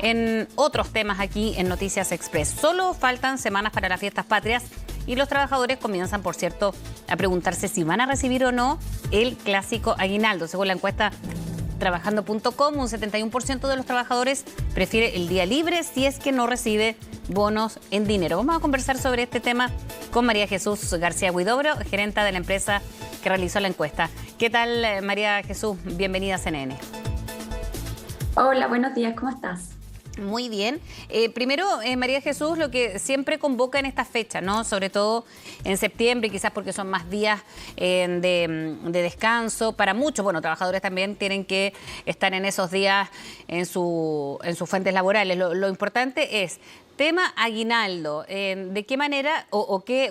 en otros temas aquí en Noticias Express. Solo faltan semanas para las fiestas patrias y los trabajadores comienzan, por cierto, a preguntarse si van a recibir o no el clásico aguinaldo. Según la encuesta Trabajando.com, un 71% de los trabajadores prefiere el día libre si es que no recibe bonos en dinero. Vamos a conversar sobre este tema con María Jesús García Huidobro, gerenta de la empresa que realizó la encuesta. ¿Qué tal, María Jesús? Bienvenida a CNN. Hola, buenos días, ¿cómo estás? Muy bien. Primero, María Jesús, lo que siempre convoca en esta fecha, ¿no? Sobre todo en septiembre, quizás porque son más días de descanso para muchos. Bueno, trabajadores también tienen que estar en esos días en sus fuentes laborales. Lo importante es tema aguinaldo. ¿De qué manera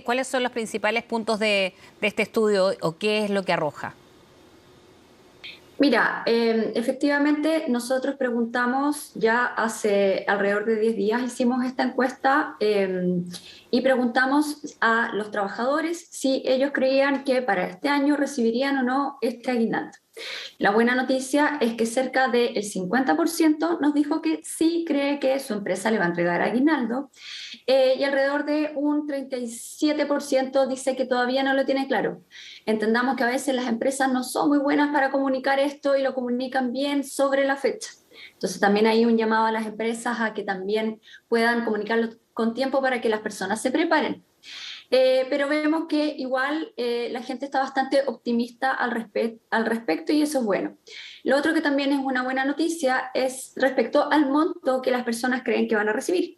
cuáles son los principales puntos de este estudio o qué es lo que arroja? Mira, efectivamente nosotros preguntamos ya hace alrededor de 10 días, hicimos esta encuesta y preguntamos a los trabajadores si ellos creían que para este año recibirían o no este aguinaldo. La buena noticia es que cerca del 50% nos dijo que sí cree que su empresa le va a entregar aguinaldo y alrededor de un 37% dice que todavía no lo tiene claro. Entendamos que a veces las empresas no son muy buenas para comunicar esto y lo comunican bien sobre la fecha. Entonces también hay un llamado a las empresas a que también puedan comunicarlo con tiempo para que las personas se preparen. Pero vemos que igual la gente está bastante optimista al respecto y eso es bueno. Lo otro que también es una buena noticia es respecto al monto que las personas creen que van a recibir.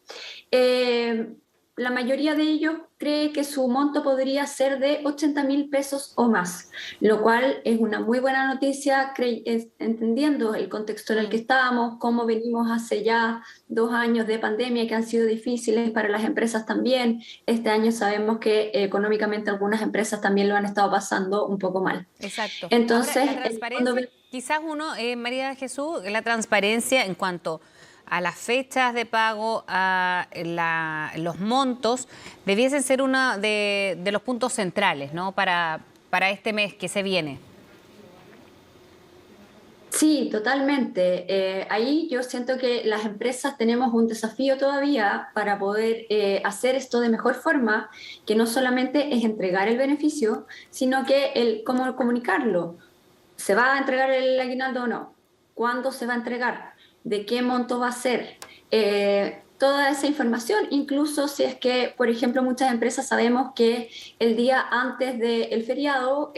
La mayoría de ellos cree que su monto podría ser de 80.000 pesos o más, lo cual es una muy buena noticia, entendiendo el contexto en el que estábamos, cómo venimos hace ya 2 años de pandemia que han sido difíciles para las empresas también. Este año sabemos que económicamente algunas empresas también lo han estado pasando un poco mal. Exacto. Entonces, ahora, la transparencia, quizás uno, María Jesús, la transparencia en cuanto a las fechas de pago, a los montos, debiesen ser uno de los puntos centrales, ¿no? Para este mes que se viene. Sí, totalmente. Ahí yo siento que las empresas tenemos un desafío todavía para poder hacer esto de mejor forma, que no solamente es entregar el beneficio, sino que cómo comunicarlo. ¿Se va a entregar el aguinaldo o no? ¿Cuándo se va a entregar? ¿De qué monto va a ser? Toda esa información, incluso si es que, por ejemplo, muchas empresas sabemos que el día antes del feriado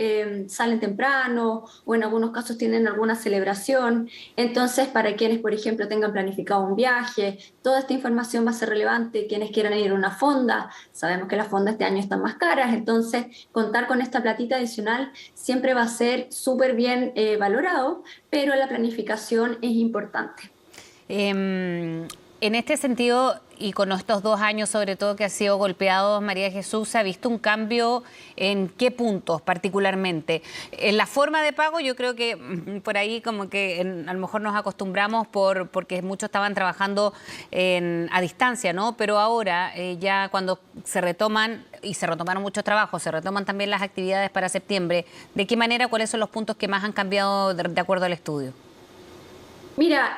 salen temprano o en algunos casos tienen alguna celebración. Entonces, para quienes, por ejemplo, tengan planificado un viaje, toda esta información va a ser relevante. Quienes quieran ir a una fonda, sabemos que las fondas este año están más caras, entonces contar con esta platita adicional siempre va a ser súper bien valorado, pero la planificación es importante. En este sentido, y con estos 2 años sobre todo que ha sido golpeado, María Jesús, ¿se ha visto un cambio en qué puntos particularmente? En la forma de pago yo creo que por ahí como que a lo mejor nos acostumbramos porque muchos estaban trabajando a distancia, ¿no? Pero ahora ya cuando se retoman, y se retomaron muchos trabajos, se retoman también las actividades para septiembre, ¿de qué manera, cuáles son los puntos que más han cambiado de acuerdo al estudio? Mira,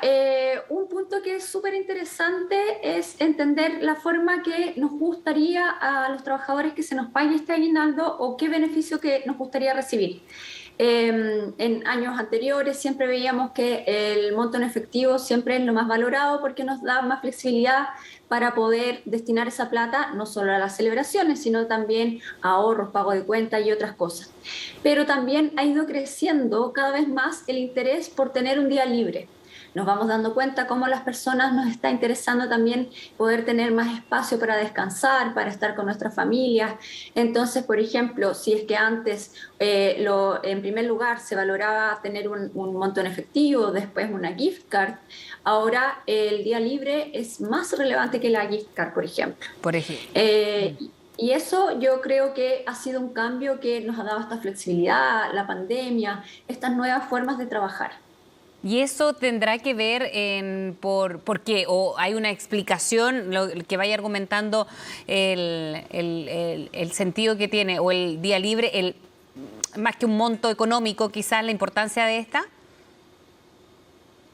un punto que es súper interesante es entender la forma que nos gustaría a los trabajadores que se nos pague este aguinaldo o qué beneficio que nos gustaría recibir. En años anteriores siempre veíamos que el monto en efectivo siempre es lo más valorado porque nos da más flexibilidad para poder destinar esa plata no solo a las celebraciones, sino también a ahorros, pago de cuenta y otras cosas. Pero también ha ido creciendo cada vez más el interés por tener un día libre. Nos vamos dando cuenta cómo a las personas nos está interesando también poder tener más espacio para descansar, para estar con nuestras familias. Entonces, por ejemplo, si es que antes en primer lugar se valoraba tener un monto en efectivo, después una gift card, ahora el día libre es más relevante que la gift card, por ejemplo. Por ejemplo. Y eso yo creo que ha sido un cambio que nos ha dado esta flexibilidad, la pandemia, estas nuevas formas de trabajar. ¿Y eso tendrá que ver por qué? ¿O hay una explicación que vaya argumentando el sentido que tiene o el día libre, más que un monto económico, quizás la importancia de esta?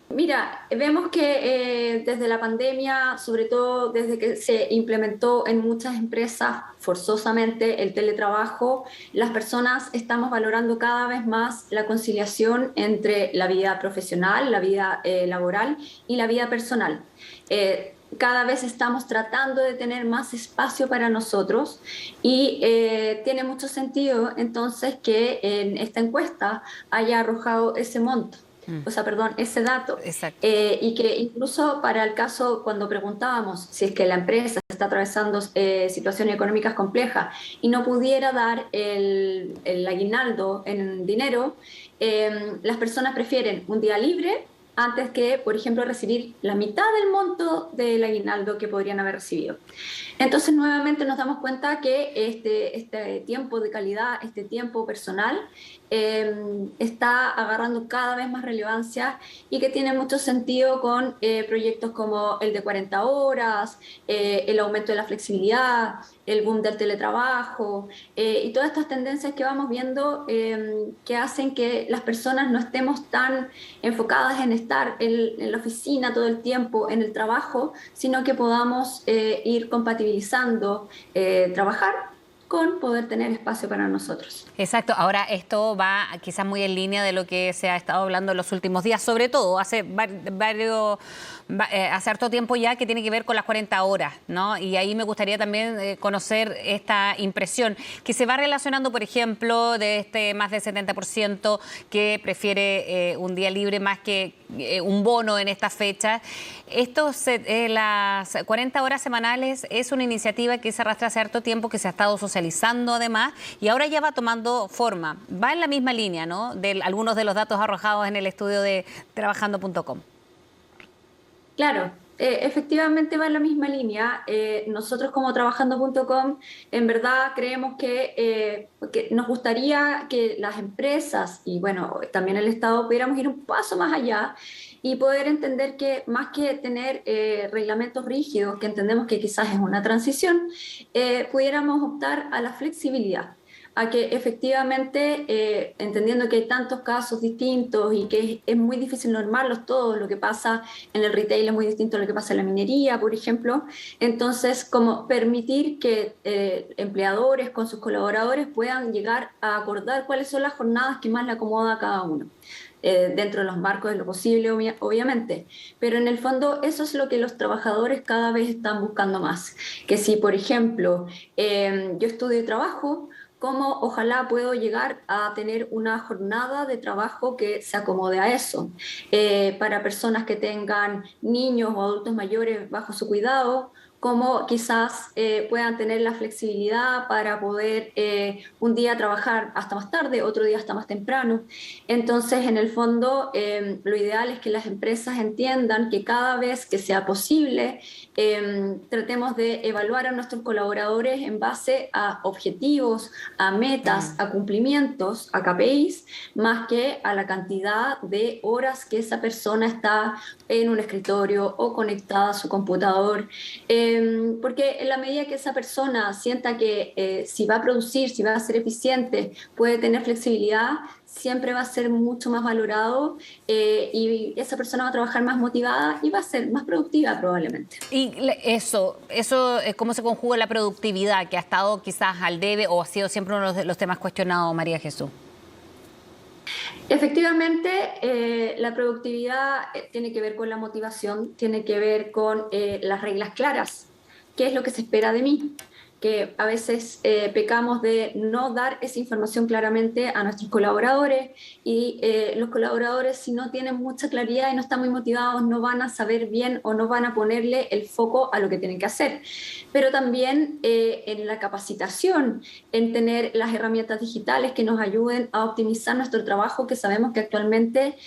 Mira, vemos que desde la pandemia, sobre todo desde que se implementó en muchas empresas forzosamente el teletrabajo, las personas estamos valorando cada vez más la conciliación entre la vida profesional, la vida laboral y la vida personal. Cada vez estamos tratando de tener más espacio para nosotros y tiene mucho sentido entonces que en esta encuesta haya arrojado ese monto. O sea, perdón, ese dato. Exacto. Y que incluso para el caso cuando preguntábamos si es que la empresa está atravesando situaciones económicas complejas y no pudiera dar el aguinaldo en dinero, las personas prefieren un día libre antes que, por ejemplo, recibir la mitad del monto del aguinaldo que podrían haber recibido. Entonces, nuevamente nos damos cuenta que este tiempo de calidad, este tiempo personal, está agarrando cada vez más relevancia y que tiene mucho sentido con proyectos como el de 40 horas, el aumento de la flexibilidad, el boom del teletrabajo y todas estas tendencias que vamos viendo que hacen que las personas no estemos tan enfocadas en estar en la oficina todo el tiempo, en el trabajo, sino que podamos ir compatibilizando trabajar con poder tener espacio para nosotros. Exacto. Ahora esto va quizás muy en línea de lo que se ha estado hablando en los últimos días, sobre todo hace hace harto tiempo ya, que tiene que ver con las 40 horas, ¿no? Y ahí me gustaría también conocer esta impresión que se va relacionando, por ejemplo, de este más del 70% que prefiere un día libre más que un bono en estas fechas. Las 40 horas semanales es una iniciativa que se arrastra hace harto tiempo, que se ha estado socializando además y ahora ya va tomando forma. Va en la misma línea, ¿no?, de algunos de los datos arrojados en el estudio de trabajando.com. Claro, efectivamente va en la misma línea. Nosotros como trabajando.com en verdad creemos que nos gustaría que las empresas y bueno, también el Estado pudiéramos ir un paso más allá y poder entender que más que tener reglamentos rígidos, que entendemos que quizás es una transición, pudiéramos optar a la flexibilidad, a que efectivamente, entendiendo que hay tantos casos distintos y que es muy difícil normarlos todos, lo que pasa en el retail es muy distinto a lo que pasa en la minería, por ejemplo, entonces como permitir que empleadores con sus colaboradores puedan llegar a acordar cuáles son las jornadas que más le acomoda a cada uno. Dentro de los marcos de lo posible, obviamente. Pero en el fondo eso es lo que los trabajadores cada vez están buscando más. Que si, por ejemplo, yo estudio y trabajo, cómo ojalá puedo llegar a tener una jornada de trabajo que se acomode a eso. Para personas que tengan niños o adultos mayores bajo su cuidado, cómo quizás puedan tener la flexibilidad para poder un día trabajar hasta más tarde, otro día hasta más temprano. Entonces, en el fondo, lo ideal es que las empresas entiendan que cada vez que sea posible, tratemos de evaluar a nuestros colaboradores en base a objetivos, a metas, a cumplimientos, a KPIs, más que a la cantidad de horas que esa persona está en un escritorio o conectada a su computador. Porque en la medida que esa persona sienta que si va a producir, si va a ser eficiente, puede tener flexibilidad, siempre va a ser mucho más valorado y esa persona va a trabajar más motivada y va a ser más productiva probablemente. Y eso es cómo se conjuga la productividad, que ha estado quizás al debe o ha sido siempre uno de los temas cuestionados, María Jesús. Efectivamente, la productividad tiene que ver con la motivación, tiene que ver con las reglas claras. ¿Qué es lo que se espera de mí? Que a veces pecamos de no dar esa información claramente a nuestros colaboradores y los colaboradores, si no tienen mucha claridad y no están muy motivados, no van a saber bien o no van a ponerle el foco a lo que tienen que hacer. Pero también en la capacitación, en tener las herramientas digitales que nos ayuden a optimizar nuestro trabajo, que sabemos que actualmente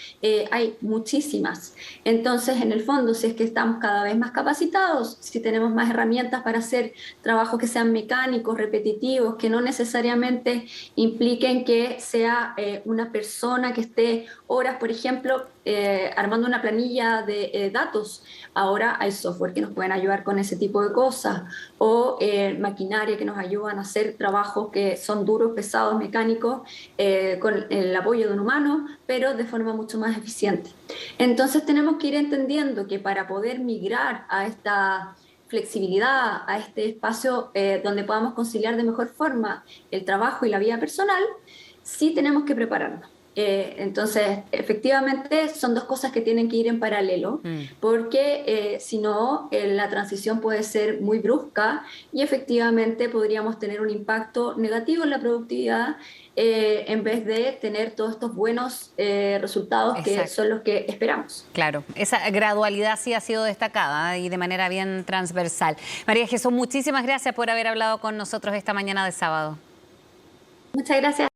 hay muchísimas. Entonces, en el fondo, si es que estamos cada vez más capacitados, si tenemos más herramientas para hacer trabajos que sean sean mecánicos, repetitivos, que no necesariamente impliquen que sea una persona que esté horas, por ejemplo, armando una planilla de datos. Ahora hay software que nos pueden ayudar con ese tipo de cosas, o maquinaria que nos ayudan a hacer trabajos que son duros, pesados, mecánicos, con el apoyo de un humano, pero de forma mucho más eficiente. Entonces tenemos que ir entendiendo que para poder migrar a esta flexibilidad, a este espacio donde podamos conciliar de mejor forma el trabajo y la vida personal, sí tenemos que prepararnos. Entonces, efectivamente, son dos cosas que tienen que ir en paralelo, porque si no, la transición puede ser muy brusca y efectivamente podríamos tener un impacto negativo en la productividad en vez de tener todos estos buenos resultados que son los que esperamos. Claro, esa gradualidad sí ha sido destacada y de manera bien transversal. María Jesús, muchísimas gracias por haber hablado con nosotros esta mañana de sábado. Muchas gracias.